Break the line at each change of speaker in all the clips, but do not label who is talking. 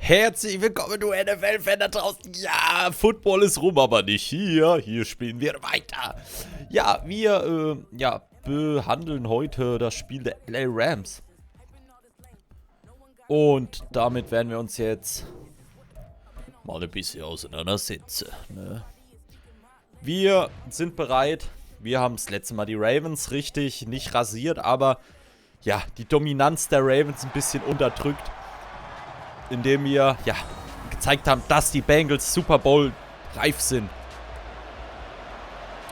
Herzlich willkommen, du NFL-Fan da draußen. Ja, Football ist rum, aber nicht hier. Hier spielen wir weiter. Ja, wir behandeln heute das Spiel der LA Rams. Und damit werden wir uns jetzt mal ein bisschen auseinandersetzen. Ne? Wir sind bereit. Wir haben das letzte Mal die Ravens richtig nicht rasiert, aber ja, die Dominanz der Ravens ein bisschen unterdrückt, indem wir gezeigt haben, dass die Bengals Super Bowl reif sind.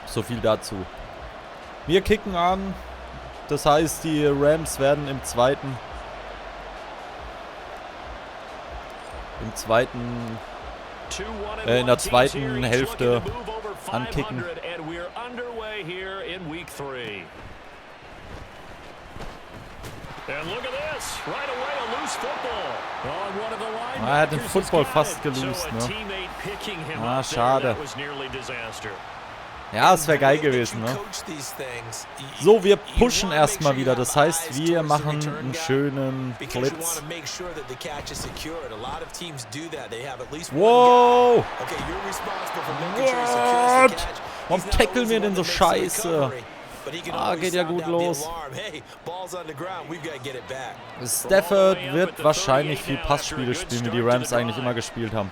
So viel dazu. Wir kicken an. Das heißt, die Rams werden in der zweiten Hälfte ankicken. Er hat den Football fast gelost, ne? Ah, schade. Ja, es wäre geil gewesen, ne? So, wir pushen erstmal wieder. Das heißt, wir machen einen schönen Blitz. Wow! What? Warum tackeln wir denn so scheiße? Ah, geht ja gut los. Stafford wird wahrscheinlich viel Passspiele spielen, wie die Rams eigentlich immer gespielt haben.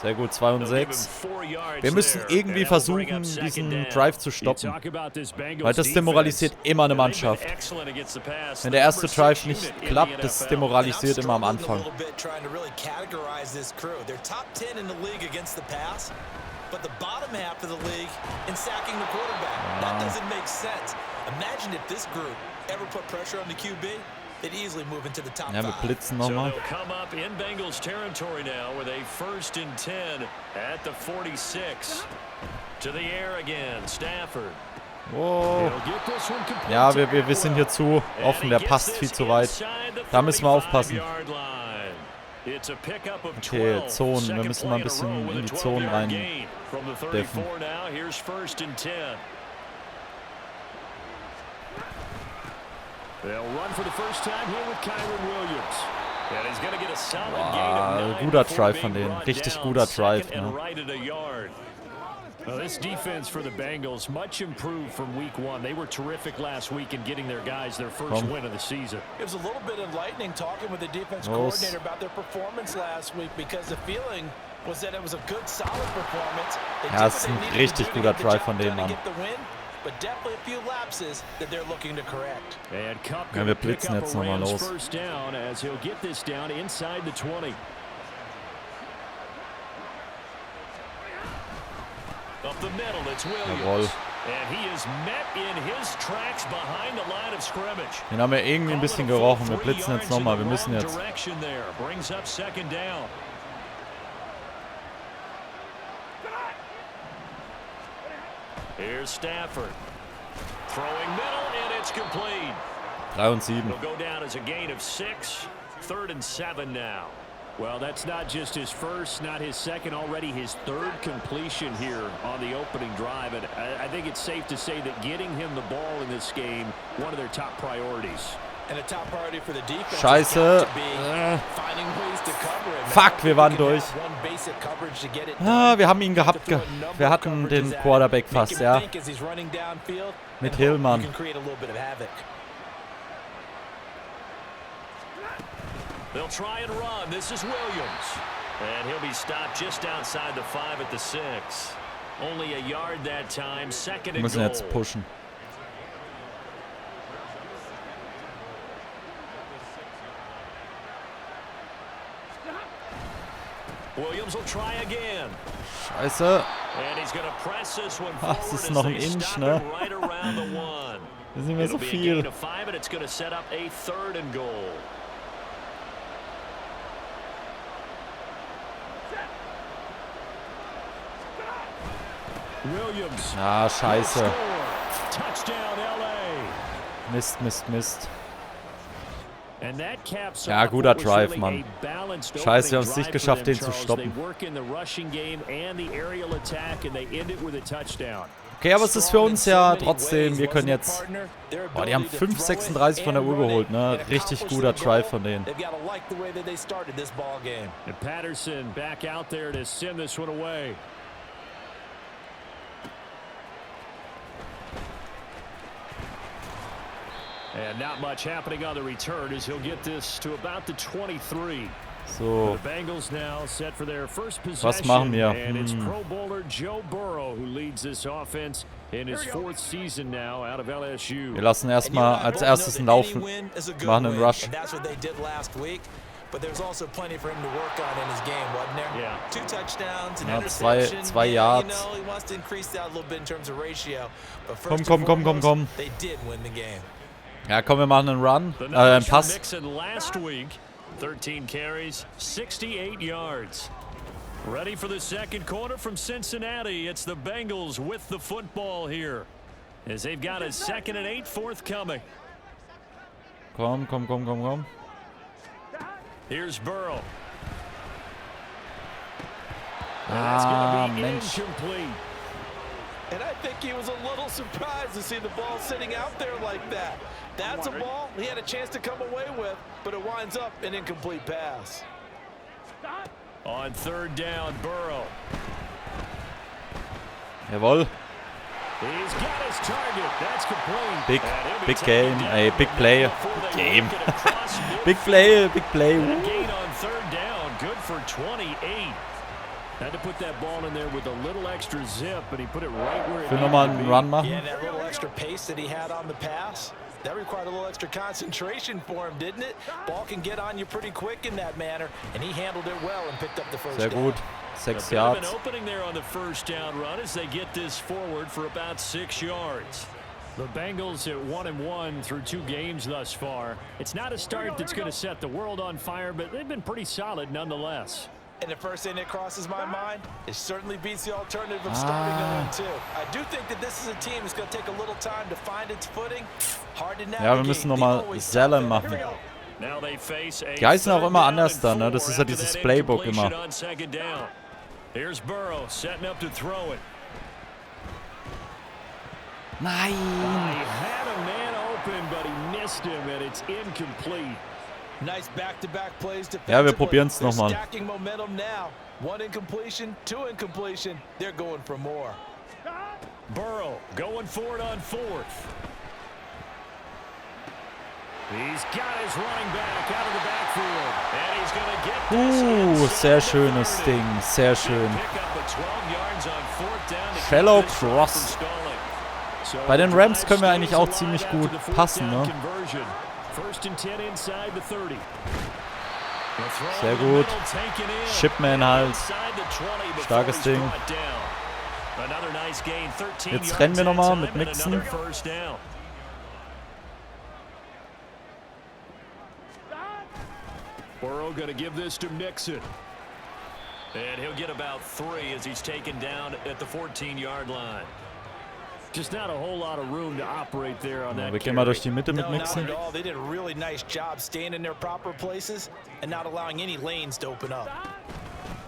Sehr gut, 2 und 6. Wir müssen irgendwie versuchen, diesen Drive zu stoppen. Weil das demoralisiert immer eine Mannschaft. Wenn der erste Drive nicht klappt, das demoralisiert immer am Anfang. Ja, wir blitzen nochmal. Wow. Ja, wir sind hier zu offen, der passt viel zu weit. Da müssen wir aufpassen. Okay, Zonen, wir müssen mal ein bisschen in die Zonen rein deffen. Wow, guter Drive von denen. Richtig guter Drive. Ne?
This defense for the Bengals much improved from week 1. They were terrific last week in getting their guys their first win of the season.
It was a little bit enlightening talking with the defense coordinator about their performance last week because the feeling was that it was a good, solid performance.
Ja, es ist ein richtig guter Drive von dem Mann. Ja, wir blitzen jetzt nochmal los. Jawohl. Den haben wir irgendwie ein bisschen gerochen. Wir blitzen jetzt nochmal. Wir müssen jetzt.
Here's Stafford. Throwing middle and it's complete.
3 und 7.
It'll go down as a gain of 6. 3rd and 7 now. Well, that's not just his first, not his second, already his 3rd completion here on the opening drive. And I think it's safe to say that getting him the ball in this game, one of their top priorities.
Scheiße. Fuck, wir waren durch. Ah, wir haben ihn gehabt. Wir hatten den Quarterback fast, ja. Mit Hillmann.
They'll try and run. This is Williams. And he'll be stopped just outside the 5 at the 6. Only a yard that time. 2nd and goal.
Wir müssen jetzt pushen.
Williams will try again.
Scheiße.
And he's going to press this one
forward. Das ist noch ein Inch, ne? Das sind mir so viel. Ah, scheiße. Mist, Mist, Mist. Ja, guter Drive, Mann. Scheiße, wir haben es nicht geschafft, den zu stoppen. Okay, aber es ist für uns ja trotzdem, wir können jetzt... Boah, die haben 5,36 von der Uhr geholt, ne? Richtig guter Drive von denen.
And not much happening on the return as he'll get this to about the 23.
So.
The Bengals now set for their first possession.
Was machen wir?
And it's Pro Bowler Joe Burrow who leads this offense in his 4th season now out of LSU.
Wir lassen erstmal als erstes einen Lauf machen, einen Rush.
But there's also plenty for him to work on in his game, wasn't there?
Yeah.
2 touchdowns, an
Ja,
interception.
zwei Yards.
He wants to increase that a little bit in terms of ratio. But
Komm.
they did win the game.
Ja, komm, wir machen einen Run, einen Pass.
13 carries, 68 yards. Ready for the second quarter from Cincinnati. It's the Bengals with the football here. As they've got a 2nd and 8 forthcoming.
Komm.
Here's Burrow.
Ah, Mensch.
Incomplete.
And I think he was a little surprised to see the ball sitting out there like that. That's a ball he had a chance to come away with, but it winds up an incomplete pass.
On 3rd down, Burrow.
Jawohl.
He's got his target. That's complete.
Big game, big play. Game. Big play.
Gain on 3rd down, good for 28. Had to put that ball in there with a little extra zip, but he put it right where it
Will nochmal einen Run machen.
Yeah, that little extra pace that he had on the pass, that required a little extra concentration for him, didn't it? Ball can get on you pretty quick in that manner, and he handled it well and picked up the first
Sehr gut. 6 Yards.
An opening there on the 1st down run as they get this forward for about 6 yards. The Bengals at 1-1 through 2 games thus far. It's not a start that's going to set the world on fire, but they've been pretty solid nonetheless.
And the first thing that crosses my mind, it certainly beats the alternative of starting 0-2. I do think that this is a team that's going to take a little time to find its footing. Hard to navigate.
Ja, wir müssen nochmal Selle machen. Die heißen auch immer anders dann, ne? Das ist ja dieses Playbook immer.
Here's Burrow setting up to throw it.
Nein!
He had a man open, but he missed him, and it's incomplete.
Nice back-to-back plays.
Ja, wir probieren es nochmal.
Stacking momentum now. 1 incompletion, 2 incompletion. They're going for more.
Burrow going for it on 4th. He's got his running back out of the backfield, and he's going to get this.
Sehr schönes Ding, sehr schön. Shallow Cross. Bei den Rams können wir eigentlich auch ziemlich gut passen, ne? Sehr gut. Shipmen halt. Starkes Ding. Jetzt rennen wir nochmal mit Mixen.
Burrow going to give this to Mixon. And he'll get about 3 as he's taken down at the 14-yard line. Just not a whole lot of room to operate there on that.
Wir gehen mal durch die Mitte mit Mixen.
They did a really nice job staying in their proper places and not allowing any lanes to open up.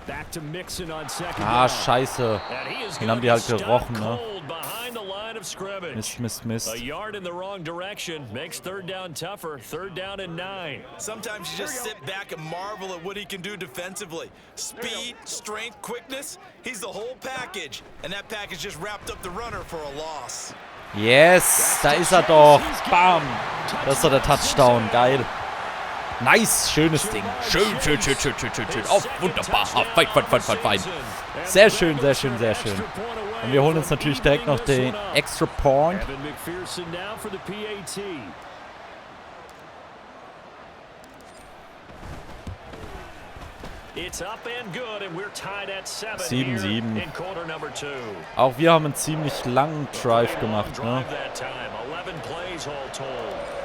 Back to Mixon on 2nd.
Ah, scheiße. Den haben die halt gerochen, ne? Mist.
A yard in the wrong direction makes 3rd down tougher. 3rd down and 9.
Sometimes you just sit back and marvel at what he can do defensively. Speed, strength, quickness. He's the whole package. And that package just wrapped up the runner for a loss.
Yes, da ist er doch. Bam. Das ist doch der Touchdown. Geil. Nice, schönes Ding. Schön. Oh, wunderbar. Fein. Sehr schön. Und wir holen uns natürlich direkt noch den Extra Point.
It's up and good, and we're tied at 7
7-7.
in quarter number 2.
Auch wir haben einen ziemlich langen Drive gemacht, ne?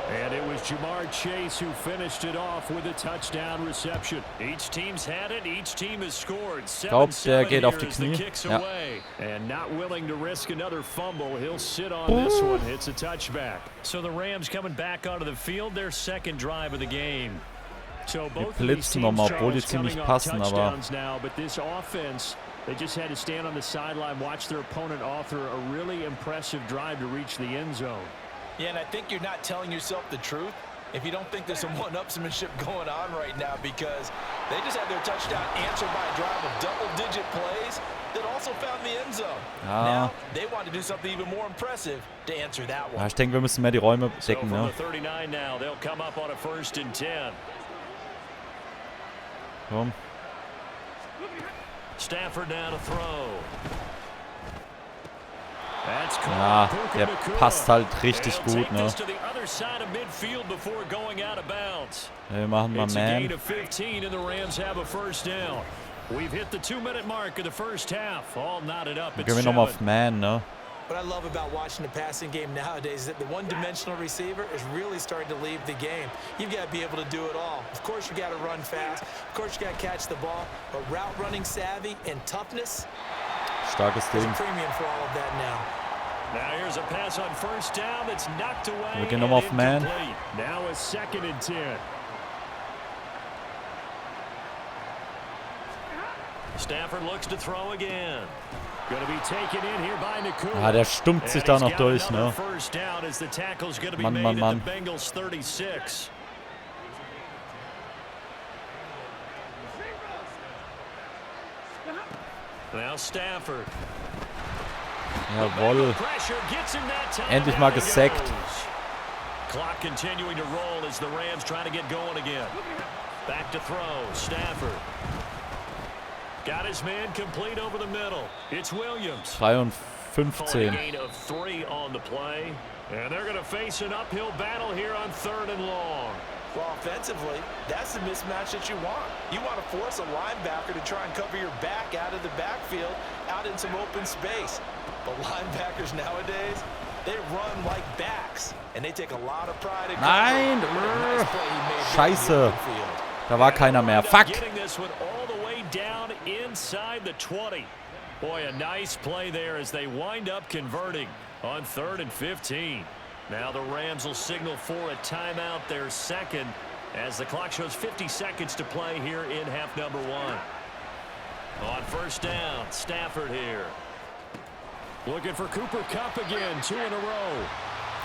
And it was Jamar Chase who finished it off with a touchdown reception. Each team's had it, each team has scored.
Ich glaube, der geht auf die Knie. Ja.
And not willing to risk another fumble, he'll sit on this one. It's a touchback. So the Rams coming back onto the field, their second drive of the game. So both
blitzen nochmal, obwohl die ziemlich passen, aber
now, but this offense, they just had to stand on the sideline, watch their opponent author a really impressive drive to reach the end zone.
Yeah, and I think you're not telling yourself the truth if you don't think there's some one-upsmanship going on right now, because they just had their touchdown answered by a drive of double-digit plays that also found the end zone.
Ja.
Now they want to do something even more impressive to answer that one.
Ja, ich denke, wir müssen mehr die Räume decken, ne? Komm.
Stafford down to throw.
Ja, der passt halt richtig gut, ne? Wir machen mal Man. Dann gehen wir nochmal auf Man, ne?
What I love about watching the passing game nowadays is that the one-dimensional receiver is really starting to leave the game. You've got to be able to do it all. Of course, you got to run fast. Of course, you got to catch the ball. But route running savvy and toughness,
starkes Ding.
there's a premium for all of that now.
Now here's a pass on first down that's knocked away.
Wir gehen nochmal auf Man.
Now a 2nd and 10. Stafford looks to throw again.
Ah, der stumpft sich da noch durch, ne? Mann, Mann, Mann. Jawohl. Endlich mal gesackt.
Clock continuing to roll as the Rams trying to get going again. Back to throw, Stafford. Got his man complete over the middle. It's Williams.
53.
Gain of 3 on the play. And they're going to face an uphill battle here on 3rd and long.
Well, offensively, that's the mismatch that you want. You want to force a linebacker to try and cover your back out of the backfield, out in some open space. But linebackers nowadays, they run like backs, and they take a lot of pride in
Nein! Scheiße. Da war keiner mehr. Fuck!
Down inside the 20. Boy, a nice play there as they wind up converting on 3rd and 15. Now the Rams will signal for a timeout, their 2nd, as the clock shows 50 seconds to play here in half number 1. On first down, Stafford here. Looking for Cooper Kupp again, 2 in a row.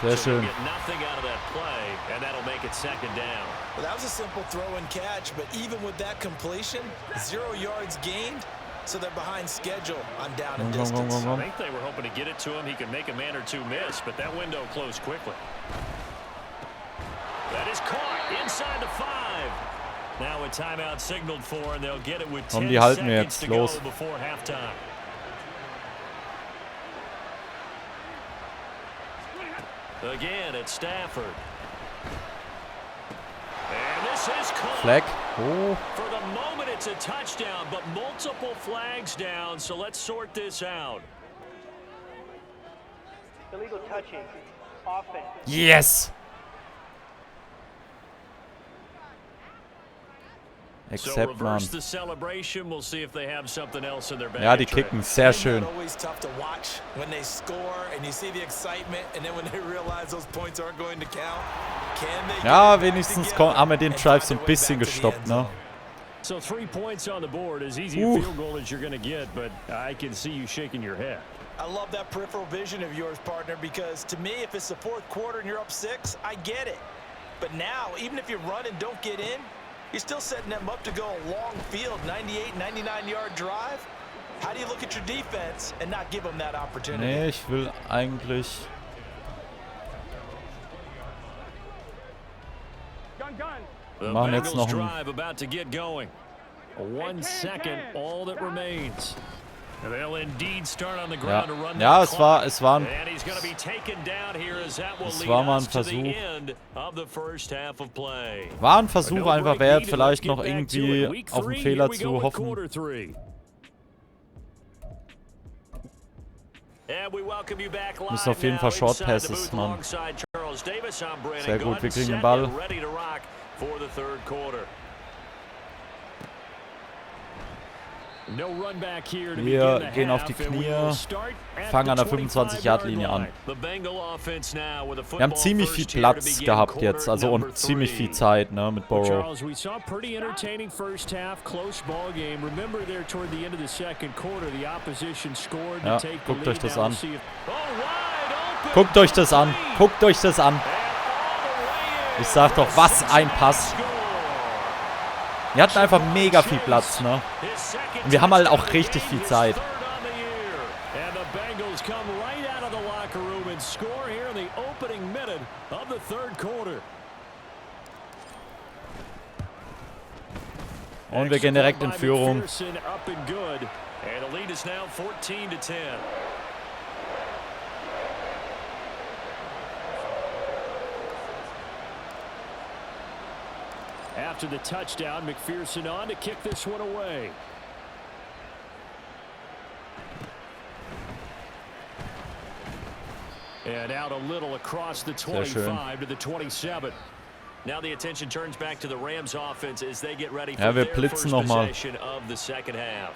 Sehr schön.
Get nothing out of that play, and that'll make it 2nd down.
Well, that was a simple throw and catch, but even with that completion, 0 yards gained, so they're behind schedule on down and distance.
I think they were hoping to get it to him. He could make a man or 2 miss, but that window closed quickly. That is caught inside the 5. Now a timeout signaled for, and they'll get it with 10 seconds to go before halftime. Again, it's Stafford. And this is caught.
Flag. Oh.
For the moment, it's a touchdown, but multiple flags down, so let's sort this out.
Illegal touching. Offense.
Yes! Except man. Ja, die kicken sehr schön. Ja, wenigstens haben wir den Drive so ein bisschen gestoppt, ne?
So 3 points on the board, as easy a field goal as you're going to get, but I can see you shaking your head.
I love that peripheral vision of yours, partner, because to me, if it's the 4th quarter and you're up 6, I get it. But now, even if you run and don't get in, you're still setting them up to go a long field, 98, 99-yard drive. How do you look at your defense and not give them that opportunity?
Nee, ich will eigentlich... Wir machen jetzt noch einen...
1 second, all that remains. They'll indeed start on the
Ja,
ground to run
ja,
that clock.
es war
And he's going to be taken down here as that will lead
mal ein
us to the
Versuch.
end of the first half of play.
War ein Versuch einfach wert, vielleicht noch irgendwie auf einen Fehler zu hoffen. Müssen auf jeden Fall Short Passes machen. Sehr gut, wir kriegen den Ball. Wir gehen auf die Knie, fangen an der 25-Yard-Linie an. Wir haben ziemlich viel Platz gehabt jetzt, also und ziemlich viel Zeit, ne, mit Burrow. Ja, guckt euch das an. Guckt euch das an. Guckt euch das an. Ich sag doch, was ein Pass. Wir hatten einfach mega viel Platz, ne? Und wir haben halt auch richtig viel Zeit. Und wir gehen direkt in Führung.
After the touchdown, McPherson on to kick this one away. And out a little across the 25 to the 27. Now the attention turns back to the Rams offense as they get ready for their first possession of the second half.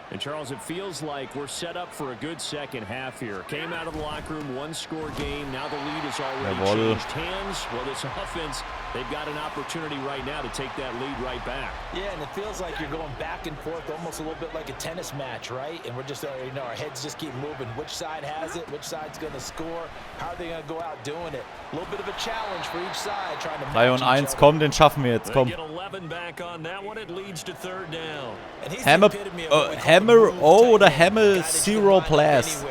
And Charles, it feels like we're set up for a good second half here. Came out of the locker room, one-score game. Now the lead has already changed hands. Well, this offense, they've got an opportunity right now to take that lead right back.
Yeah, and it feels like you're going back and forth, almost a little bit like a tennis match, right? And we're just, you know, our heads just keep moving. Which side has it? Which side's going to score? How are they going to go out doing it? A little bit of a challenge for each side, trying to
3 und 1, komm, den schaffen wir jetzt, komm. Hammer O oder Hammer Zero Plus?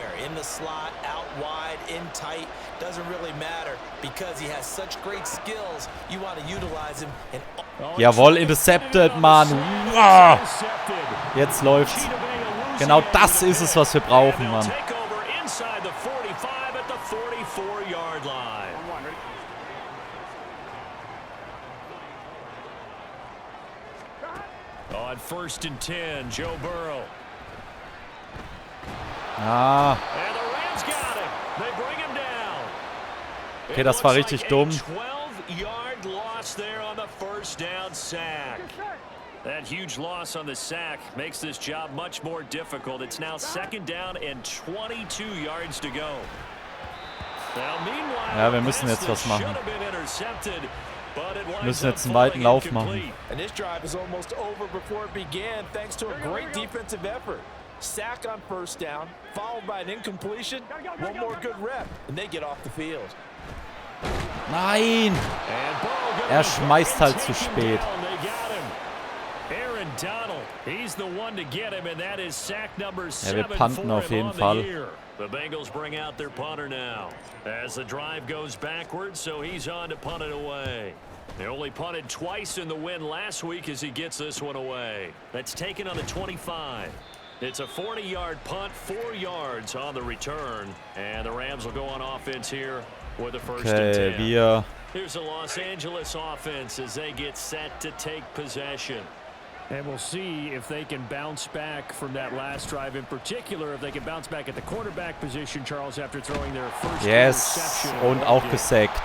Jawohl, intercepted, Mann. Wow. Jetzt läuft's. Genau das ist es, was wir brauchen, Mann.
On 1st and 10, Joe Burrow.
Ah.
And the Rams got him. They bring him down.
Okay, das war richtig dumm.
12-yard loss there on the first down sack. That huge loss on the sack makes this job much more difficult. It's now 2nd down and 22 yards to go. Now, meanwhile,
ja, wir müssen jetzt was machen. Wir müssen jetzt einen weiten Lauf machen.
And this drive is almost over before it began, thanks to a great defensive effort. Sack on 1st down, followed by an incompletion. One more good rep, and they get off the field.
Nein! Er schmeißt halt zu spät. Ja, wir punten auf jeden Fall.
The Bengals bring out their punter now as the drive goes backwards, so he's on to punt it away. They only punted twice in the win last week as he gets this one away. That's taken on the 25. It's a 40-yard punt, 4 yards on the return, and the Rams will go on offense here with the 1st and 10. Here's the Los Angeles offense as they get set to take possession. And we'll see if they can bounce back from that last drive, in particular, if they can bounce back at the quarterback position, Charles, after throwing their first interception.
Und auch gesackt.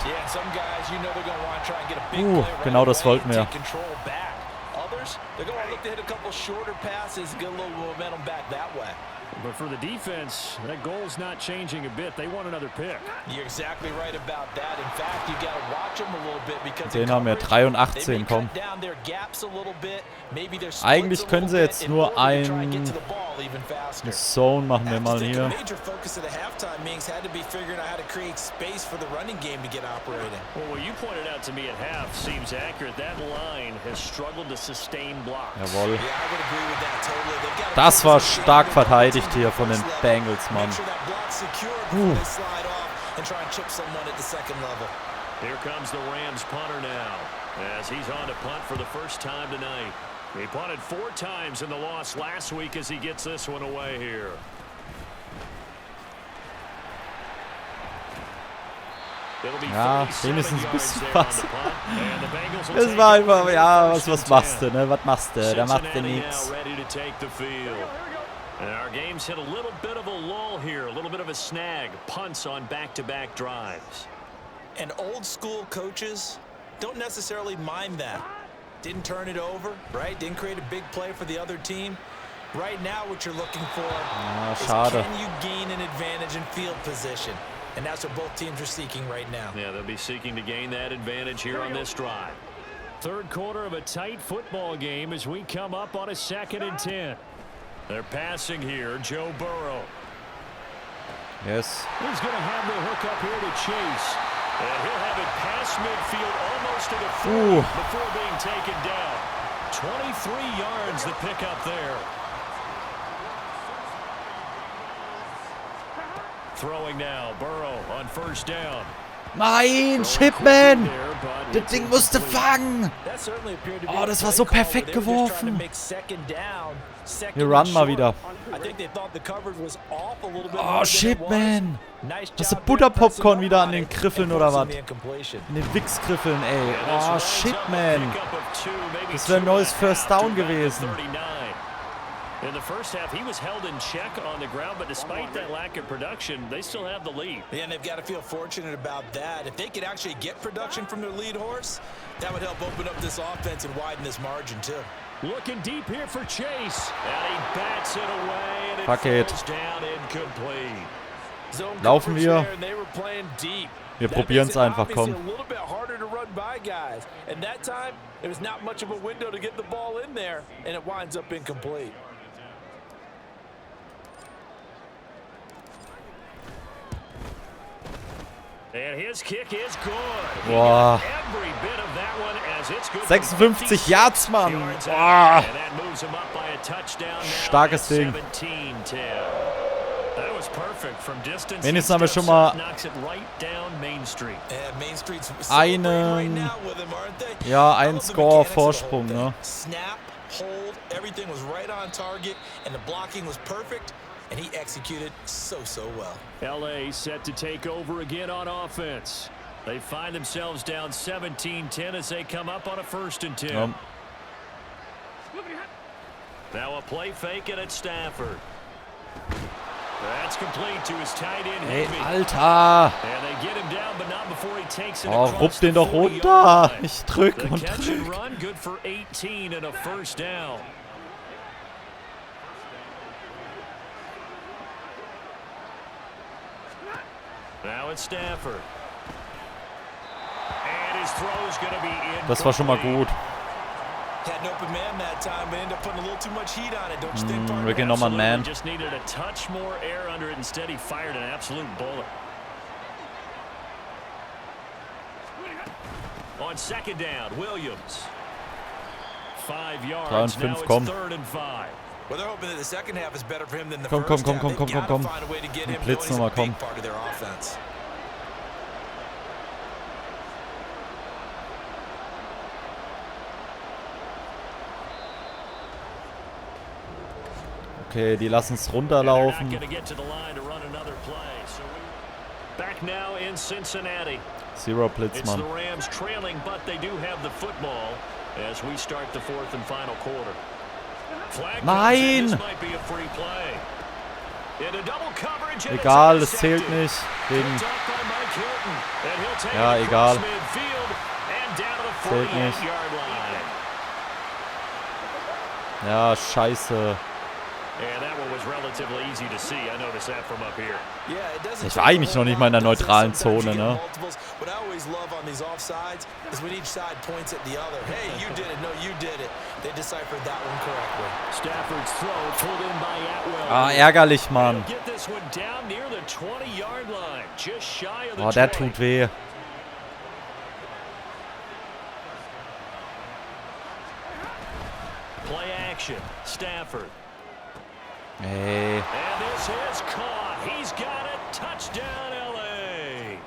Genau das wollten wir.
But for the defense, that goal's not changing a bit. They want another pick.
You're exactly right about that. In fact, you got to watch them a little bit because
den haben wir 83, komm. Eigentlich können sie jetzt nur ein Zone machen wir mal hier. Jawohl. Das war stark verteidigt hier von den Bengals, Mann.
Here comes the Rams punter now, as he's on to punt for the first time tonight. He punted 4 times in the loss last week as he gets this one away here.
Ja, wenigstens ein bisschen was. Es war einfach, ja, was machst du, ne? Was machst du? Da macht du nichts.
And our game's hit a little bit of a lull here, a little bit of a snag. Punts on back-to-back drives.
And old school coaches don't necessarily mind that. Didn't turn it over, right? Didn't create a big play for the other team. Right now what you're looking for is can you gain an advantage in field position? And that's what both teams are seeking right now.
Yeah, they'll be seeking to gain that advantage here on this drive. Third quarter of a tight football game as we come up on a 2nd and 10. They're passing here, Joe Burrow.
Yes.
He's going to have the hook up here to Chase. And he'll have it past midfield almost to the 40 before being taken down. 23 yards the pick up there. Throwing now, Burrow on 1st down.
Nein, Shipmen! Das Ding musste fangen! Oh, das war so perfekt geworfen. Wir runnen mal wieder. Oh, Shipmen! Hast du Butterpopcorn wieder an den Griffeln oder was? An den Wichsgriffeln, ey. Oh, Shipmen! Das wäre ein neues First Down gewesen.
In the first half, he was held in check on the ground, but despite that lack of production, they still have the lead.
Yeah, and they've got to feel fortunate about that. If they could actually get production from their lead horse, that would help open up this offense and widen this margin, too.
Looking deep here for Chase. And he bats it away, and it falls down incomplete.
Laufen wir. Wir probieren es einfach, komm.
And that time, it was not much of a window to get the ball in there, and it winds up incomplete.
And his kick is good.
Boah.
Every bit of that one as it's good.
56 Yards, Mann. Boah.
And that moves him up by a touchdown now.
Starkes Ding.
17-10. That was perfect from distance.
Wenigstens haben wir schon mal einen Score Vorsprung, ne?
Snap, hold, everything was right on target and the blocking was perfect. And he executed so well.
LA set to take over again on offense. They find themselves down 17-10 as they come up on a 1st and 10. Now a play fake and it's Stafford. That's complete to his tight end.
Hey, Alter!
And they get him down, but not before he takes it
rupp den doch runter! Ich drück und drück.
Run good for 18 and a 1st down. Now it's Stafford. And his throw's going to be in.
Das war schon mal gut.
Had an open man that time, but ended up putting a little too much heat on it. Don't you think, partner?
Wir gehen nochmal einen Man.
Just needed a touch more air under it. Instead, he fired an absolute bullet. On 2nd down, Williams. 5 yards.
3 und 5,
now it's
komm.
3rd and 5.
Well, they're hoping that the second half is better for him than the
Komm.
first half. They've got to find a way to get him going.
Blitz
He's a
nochmal, komm.
big part of their offense.
Okay, die lassen es runterlaufen.
Back now in Cincinnati.
Zero Blitz,
It's
Mann.
the Rams trailing, but they do have the football as we start the 4th and final quarter. Flag
Nein!
this might be a free play. In a double coverage, and
Egal,
it's
es zählt
intercepted.
nicht. Wegen.
Picked up by Mike Hilton, and he'll take
Ja,
it
egal.
across midfield and down to the
Zählt nicht.
48-yard line.
Ja, scheiße.
And that one was relatively easy to see. I noticed that from up here.
Ich war eigentlich noch nicht mal in der neutralen Zone, ne?
What I always love on these offsides is when each side points at the other. Hey, you did it. No, you did it. They deciphered that one correctly.
Stafford's throw pulled in by Atwell.
Ah, ärgerlich, Mann.
Get this one down near the 20-yard line, just shy of the
Boah, der
20.
tut weh.
Play action. Stafford.
Ey.
And this is caught. He's got it. Touchdown, LA.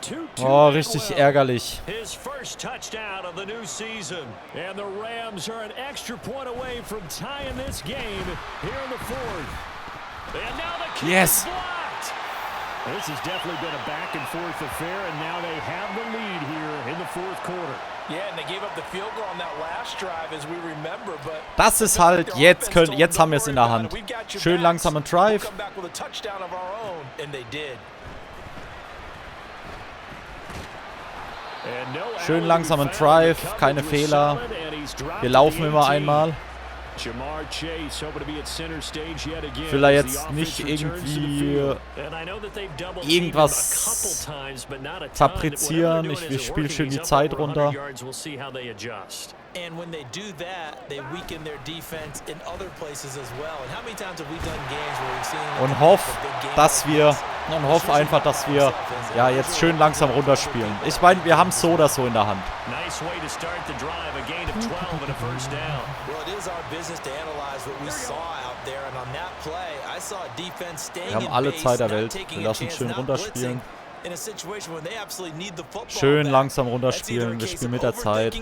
2-2
Oh, richtig ärgerlich.
His first touchdown of the new season. And the Rams are an extra point away from tying this game here in the 4th. And now the kick is blocked. This has definitely been a back-and-forth affair, and now they have the lead here in the 4th quarter.
Yeah, and they gave up the field goal on that last drive, as we remember, but
Das ist halt, jetzt haben wir es in der Hand. Schön langsamer Drive. Schön langsamen Drive, keine Fehler. Wir laufen immer einmal. Ich will da jetzt nicht irgendwie irgendwas fabrizieren. Ich spiele schön die Zeit runter.
And when they do that, they weaken their defense in other places as well. And how many times have we done games where we've seen
Und hoffe einfach, dass wir ja jetzt schön langsam runterspielen. Ich meine, wir haben es so oder so in der Hand. Wir haben alle Zeit der Welt. Wir lassen es schön runterspielen. Schön langsam runterspielen. Wir spielen mit der Zeit.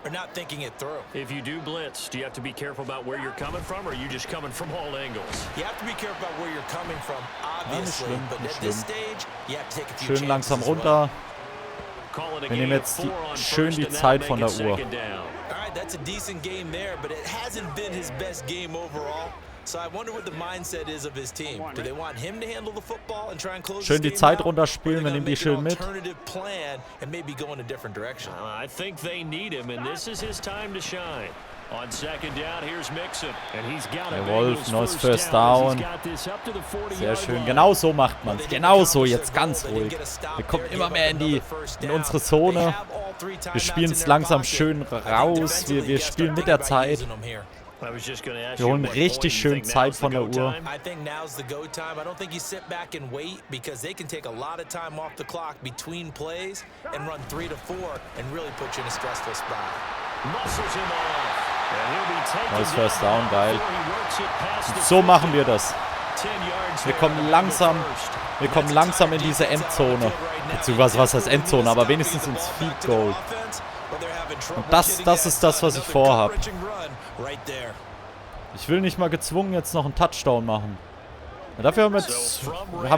Or not thinking it through.
If you do blitz, do you have to be careful about where you're coming from, or are you just coming from all angles?
You have to be careful about where you're coming from, obviously. But at this stage, you have to take a few
schön langsam runter. Wir nehmen jetzt schön die Zeit von der Uhr.
All right, that's a decent game there, but it hasn't been his best game overall. So I wonder what the mindset is of his team. Do they want him to handle the football and try and close
schön die Zeit runterspielen, wir nehmen die schön mit.
And maybe go in a different direction.
I think they need him, and this is his time to shine. On second down, here's Mixon, and he's got a
Jawohl, neues First Down. Sehr schön. Genau so macht man es. Genau so, jetzt ganz ruhig. Wir kommen immer mehr in unsere Zone. Wir spielen es langsam schön raus. Wir spielen mit der Zeit. Wir holen richtig schön Zeit von der Uhr. Neues First Down, geil. Und so machen wir das. Wir kommen langsam in diese Endzone. Beziehungsweise was heißt Endzone, aber wenigstens ins Field Goal. Und das ist das, was ich vorhabe. Ich will nicht mal gezwungen jetzt noch einen Touchdown machen. Ja, dafür haben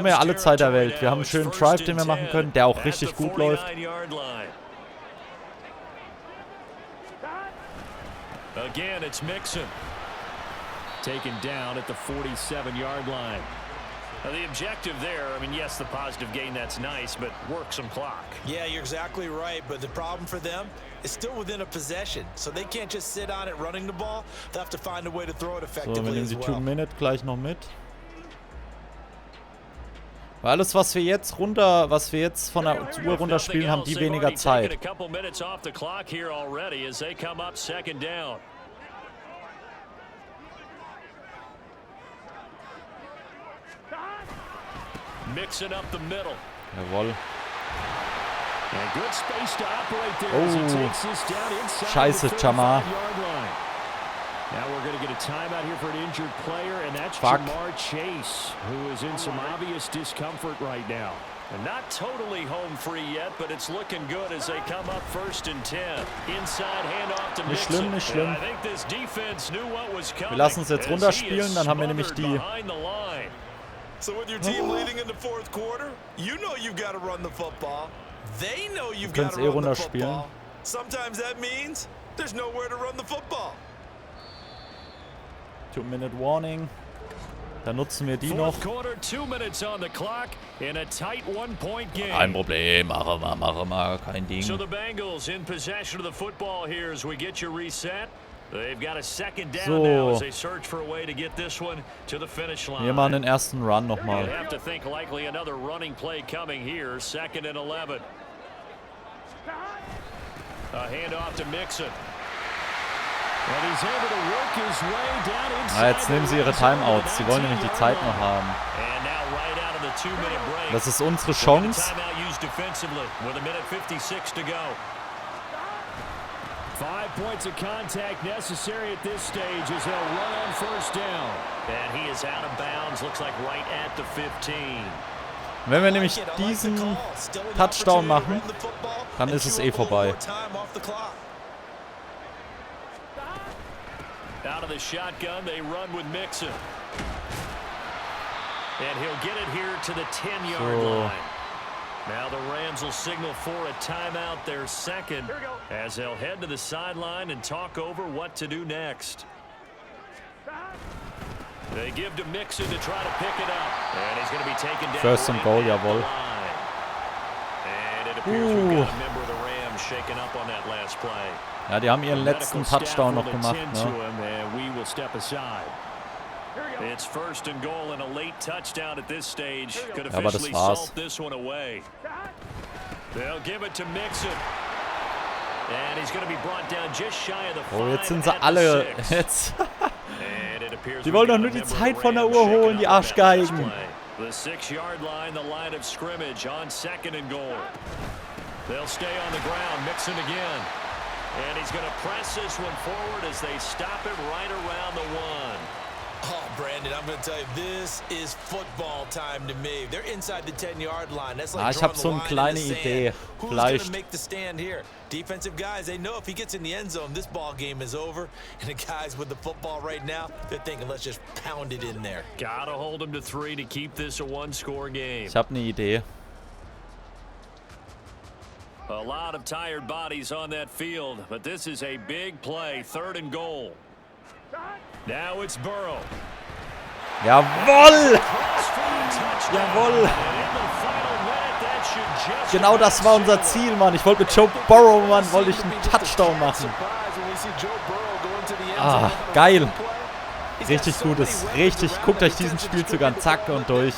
wir ja alle Zeit der Welt. Wir haben einen schönen Drive, den wir machen können, der auch richtig gut läuft.
Again, it's Mixon. Taken down at the 47-yard line. Now the objective there, I mean, yes, the positive gain, that's nice, but work some clock.
Yeah, you're exactly right, but the problem for them is still within a possession. So they can't just sit on it running the ball. They'll have to find a way to throw it effectively.
So, wir nehmen die 2-Minute gleich noch mit. Weil alles, was wir jetzt von der Uhr runterspielen, haben die weniger Zeit. Jawohl. Oh, scheiße, Jamar.
Now we're going to get a timeout here for an injured player, and that's
Fuck.
Jamar Chase, who is in some obvious discomfort right now. And not totally home free yet, but it's looking good as they come up 1st and 10. Inside handoff to Mixon.
Nicht schlimm.
I think this defense knew what was coming.
Wir lassen es jetzt runterspielen, dann haben wir nämlich die...
So with your team leading in the 4th quarter, you know you've got to run the football. They know you've got to run the football. Sometimes that means there's nowhere to run the football.
2-Minute Warning. Dann nutzen wir die noch. Kein Problem, mache mal, kein Ding.
So the Bengals in possession of the football here as we get you reset. They've got a second down now as they search for a way to get this one to the finish line.
Wir machen den ersten Run nochmal.
You have to think likely another running play coming here, 2nd and 11. A handoff to Mixon.
Jetzt nehmen sie ihre Timeouts. Sie wollen nämlich die Zeit noch haben. Das ist unsere Chance.
5 points of contact necessary at this stage as they'll run on 1st down. And he is out of bounds, looks like right at the 15.
Wenn wir nämlich diesen Touchdown machen, dann ist es eh vorbei.
Out of the shotgun, they run with Mixon. And he'll get it here to the 10-yard line. Now the Rams will signal for a timeout, their 2nd, as they'll head to the sideline and talk over what to do next. They give to Mixon to try to pick it up. And he's going to be taken down.
1st and goal, jawohl.
And it appears we've got a member of the Rams
Ja, die haben ihren letzten Touchdown noch gemacht, ne?
It's first and goal and a late touchdown at this stage. Could officially salt this one away. They'll give it to Mixon. And he's going to be brought down just shy of the 5.
Oh, jetzt sind sie alle. Jetzt. Die wollen doch nur die Zeit von der Uhr holen, die Arschgeigen.
The 6-yard line, the line of scrimmage on second and goal. They'll stay on the ground, Mixon again. And he's going to press this one forward as they stop it right around the 1.
Oh, Brandon, I'm going to tell you, this is football time to me. They're inside the 10-yard line. That's like
ich habe so eine kleine Idee.
Who's going to make the stand here? Defensive guys, they know if he gets in the end zone, this ball game is over. And the guys with the football right now, they're thinking, let's just pound it in there.
Gotta hold them to 3 to keep this a one-score game.
Ich habe eine Idee.
A lot of tired bodies on that field, but this is a big play, 3rd and goal. Now it's Burrow.
Jawoll! Jawoll! Genau das war unser Ziel, Mann. Ich wollte mit Joe Burrow, Mann, wollte ich einen Touchdown machen. Ah, geil. Richtig gutes, richtig. Guckt euch diesen Spielzug an. Zack und durch.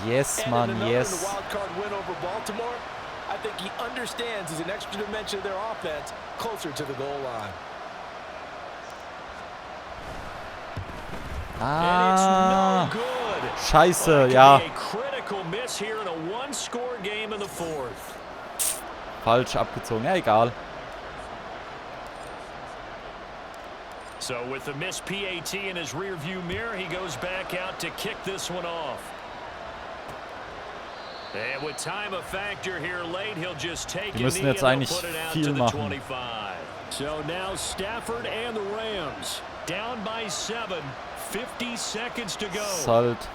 Yes, Mann, yes.
I think he understands he's an extra dimension of their offense closer to the goal line.
Ah, scheiße, ja. Falsch abgezogen, ja, egal.
So with the missed PAT in his rearview mirror, he goes back out to kick this one off. And with time a factor here late, he'll just take
Die müssen jetzt eigentlich viel machen.
25. So now Stafford and the Rams down by 7, 50 seconds to go.
Halt.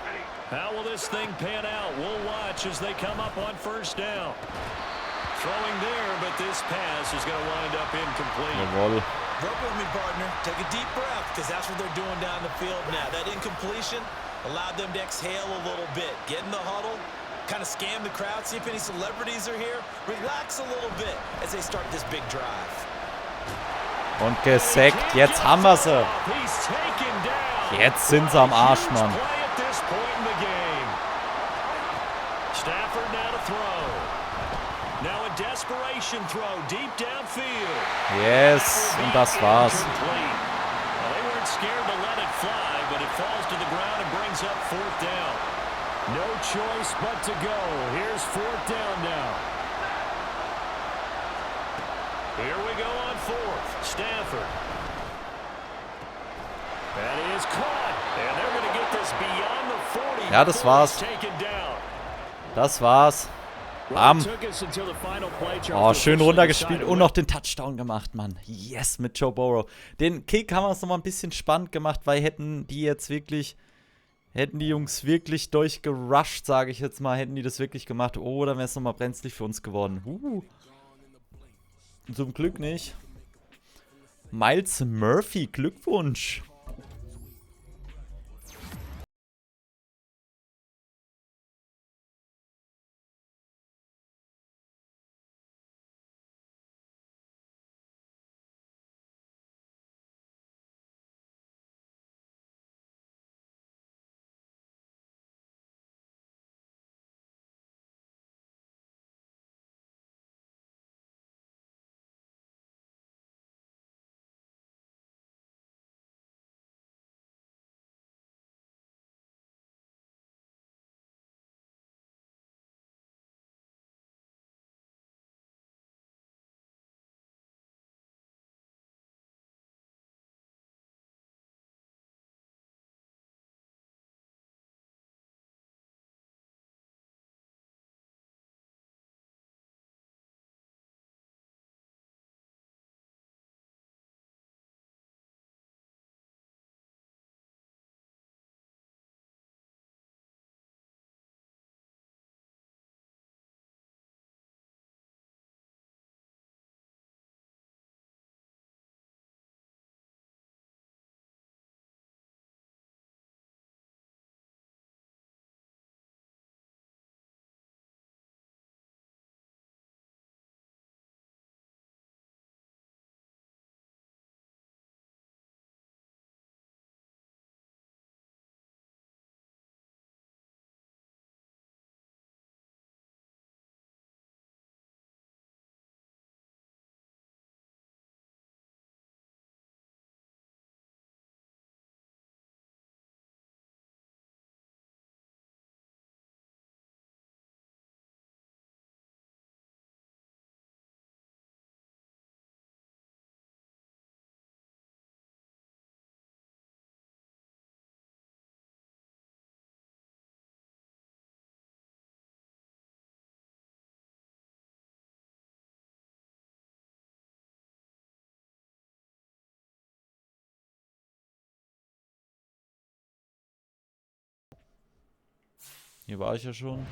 How will this thing pan out? We'll watch as they come up on first down. Throwing there, but this pass is going to wind up incomplete.
Jawohl.
Work with me, partner. Take a deep breath, because that's what they're doing down the field now. That incompletion allowed them to exhale a little bit. Get in the huddle. Kind of scan the crowd, see if any celebrities are here. Relax a little bit as they start this big drive.
Und gesackt. Jetzt haben wir sie. Jetzt sind sie am Arsch, Mann.
Stafford now to throw. Now a desperation throw deep downfield.
Yes, und das war's.
They weren't scared to let it fly, but it falls to the ground and brings up 4th down. No choice but to go. Here's 4th down now. Here we go on 4th. Stafford. That is caught. And they're going to get this beyond the 40.
Ja, das war's. Das war's. Bam. Oh, schön runtergespielt und noch den Touchdown gemacht, Mann. Yes, mit Joe Burrow. Den Kick haben wir es nochmal ein bisschen spannend gemacht, weil hätten die Jungs wirklich durchgerusht, sage ich jetzt mal, hätten die das wirklich gemacht, oh, dann wäre es nochmal brenzlig für uns geworden. Zum Glück nicht. Miles Murphy, Glückwunsch. Hier war ich ja schon.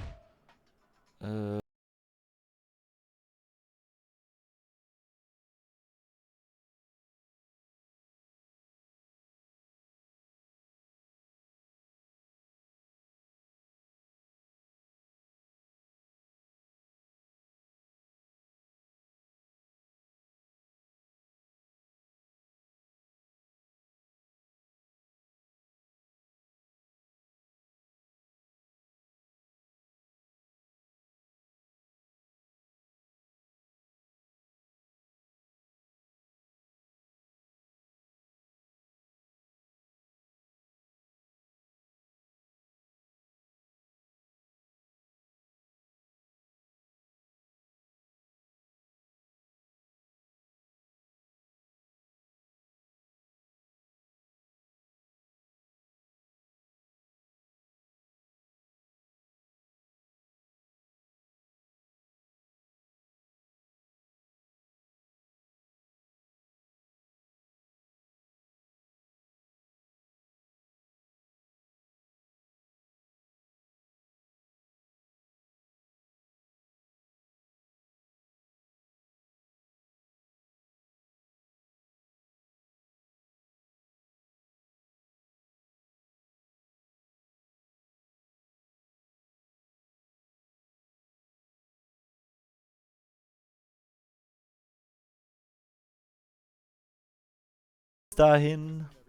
Dahin.